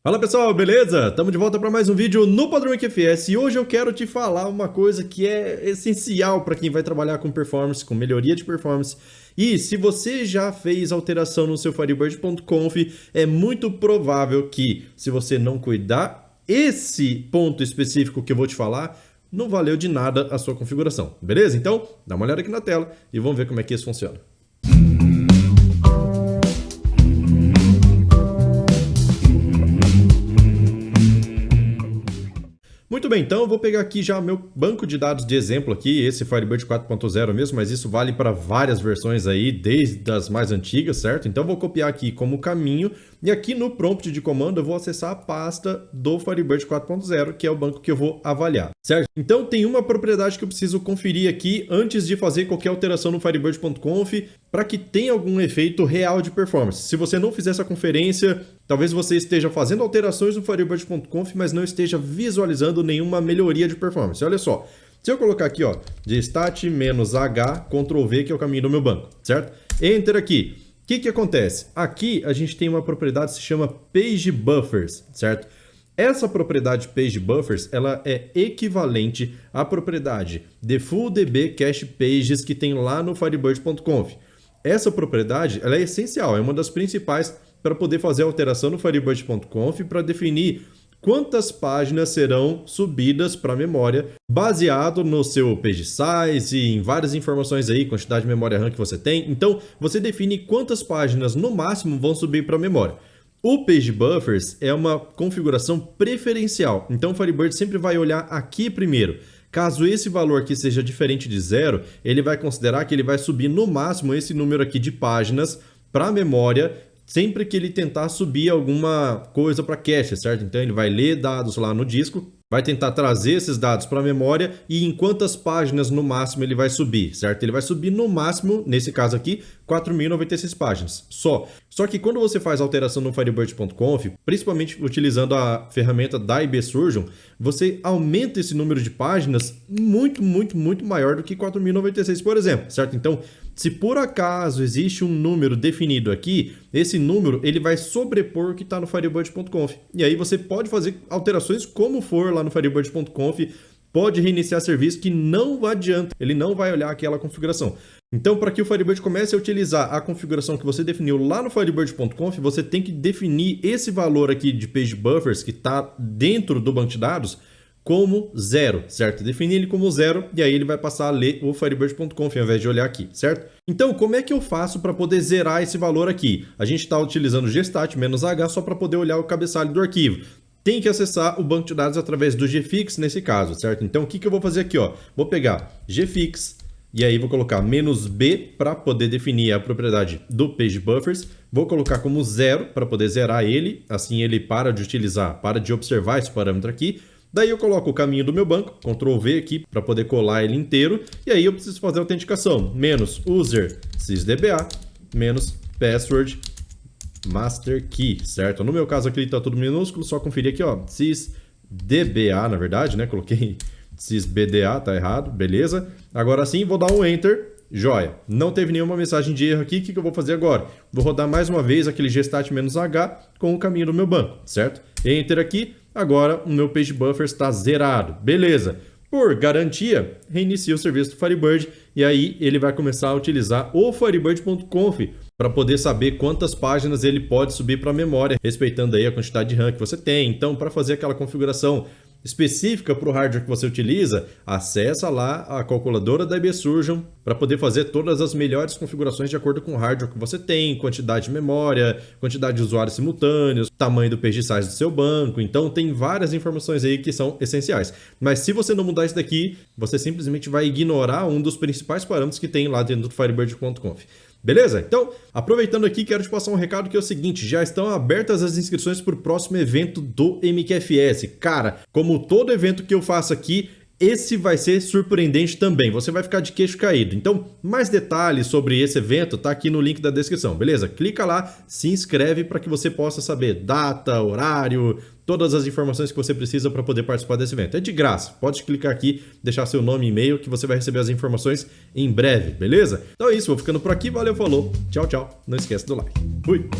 Fala pessoal, beleza? Estamos de volta para mais um vídeo no Padrão QFS e hoje eu quero te falar uma coisa que é essencial para quem vai trabalhar com performance, com melhoria de performance. E se você já fez alteração no seu Firebird.conf, é muito provável que, se você não cuidar, esse ponto específico que eu vou te falar, não valeu de nada a sua configuração, beleza? Então, dá uma olhada aqui na tela e vamos ver como é que isso funciona. Muito bem, então eu vou pegar aqui já meu banco de dados de exemplo aqui, esse Firebird 4.0 mesmo, mas isso vale para várias versões aí, desde as mais antigas, certo? Então eu vou copiar aqui como caminho e aqui no prompt de comando eu vou acessar a pasta do Firebird 4.0, que é o banco que eu vou avaliar, certo? Então tem uma propriedade que eu preciso conferir aqui antes de fazer qualquer alteração no Firebird.conf para que tenha algum efeito real de performance. Se você não fizer essa conferência, talvez você esteja fazendo alterações no Firebird.conf, mas não esteja visualizando nenhuma melhoria de performance. Olha só, se eu colocar aqui, ó, de stat-h, Ctrl+V, que é o caminho do meu banco, certo? Enter aqui. O que acontece? Aqui a gente tem uma propriedade que se chama Page Buffers, certo? Essa propriedade Page Buffers, ela é equivalente à propriedade DefullDB Cache Pages que tem lá no Firebird.conf. Essa propriedade, ela é essencial, é uma das principais para poder fazer alteração no Firebird.conf para definir quantas páginas serão subidas para a memória, baseado no seu page size e em várias informações aí, quantidade de memória RAM que você tem. Então, você define quantas páginas no máximo vão subir para a memória. O Page Buffers é uma configuração preferencial, então o Firebird sempre vai olhar aqui primeiro. Caso esse valor aqui seja diferente de 0, ele vai considerar que ele vai subir no máximo esse número aqui de páginas para a memória, sempre que ele tentar subir alguma coisa para cache, certo? Então ele vai ler dados lá no disco, vai tentar trazer esses dados para a memória e em quantas páginas no máximo ele vai subir, certo? Ele vai subir no máximo, nesse caso aqui, 4.096 páginas só. Só que quando você faz alteração no Firebird.conf, principalmente utilizando a ferramenta da IBSurgeon, você aumenta esse número de páginas muito maior do que 4.096, por exemplo, certo? Então, se por acaso existe um número definido aqui, esse número ele vai sobrepor o que está no Firebird.conf. E aí você pode fazer alterações como for lá no Firebird.conf, pode reiniciar serviço que não adianta, ele não vai olhar aquela configuração. Então, para que o Firebird comece a utilizar a configuração que você definiu lá no Firebird.conf, você tem que definir esse valor aqui de Page Buffers que está dentro do banco de dados como 0, certo? Definir ele como 0 e aí ele vai passar a ler o Firebird.conf ao invés de olhar aqui, certo? Então, como é que eu faço para poder zerar esse valor aqui? A gente está utilizando gstat-h só para poder olhar o cabeçalho do arquivo. Tem que acessar o banco de dados através do gfix nesse caso, certo? Então, o que eu vou fazer aqui? Ó? Vou pegar gfix e aí vou colocar "-b para poder definir a propriedade do Page Buffers. Vou colocar como 0 para poder zerar ele, assim ele para de observar esse parâmetro aqui. Daí eu coloco o caminho do meu banco, Ctrl+V aqui para poder colar ele inteiro. E aí eu preciso fazer a autenticação, -user sysdba, -password master key, certo? No meu caso aqui está tudo minúsculo, só conferir aqui, ó, sysdba, na verdade, né? Coloquei sysbda, tá errado, beleza. Agora sim, vou dar um Enter, joia. Não teve nenhuma mensagem de erro aqui, o que eu vou fazer agora? Vou rodar mais uma vez aquele gstat-h com o caminho do meu banco, certo? Enter aqui. Agora o meu Page Buffers está zerado. Beleza. Por garantia, reinicia o serviço do Firebird e aí ele vai começar a utilizar o Firebird.conf para poder saber quantas páginas ele pode subir para a memória, respeitando aí a quantidade de RAM que você tem. Então, para fazer aquela configuração específica para o hardware que você utiliza, acessa lá a calculadora da IBSurgeon para poder fazer todas as melhores configurações de acordo com o hardware que você tem, quantidade de memória, quantidade de usuários simultâneos, tamanho do page size do seu banco. Então tem várias informações aí que são essenciais. Mas se você não mudar isso daqui, você simplesmente vai ignorar um dos principais parâmetros que tem lá dentro do Firebird.conf. Beleza? Então, aproveitando aqui, quero te passar um recado que é o seguinte, já estão abertas as inscrições para o próximo evento do MQFS. Cara, como todo evento que eu faço aqui, esse vai ser surpreendente também, você vai ficar de queixo caído. Então, mais detalhes sobre esse evento tá aqui no link da descrição, beleza? Clica lá, se inscreve para que você possa saber data, horário, todas as informações que você precisa para poder participar desse evento. É de graça, pode clicar aqui, deixar seu nome e e-mail que você vai receber as informações em breve, beleza? Então é isso, vou ficando por aqui, valeu, falou, tchau, tchau, não esquece do like. Fui!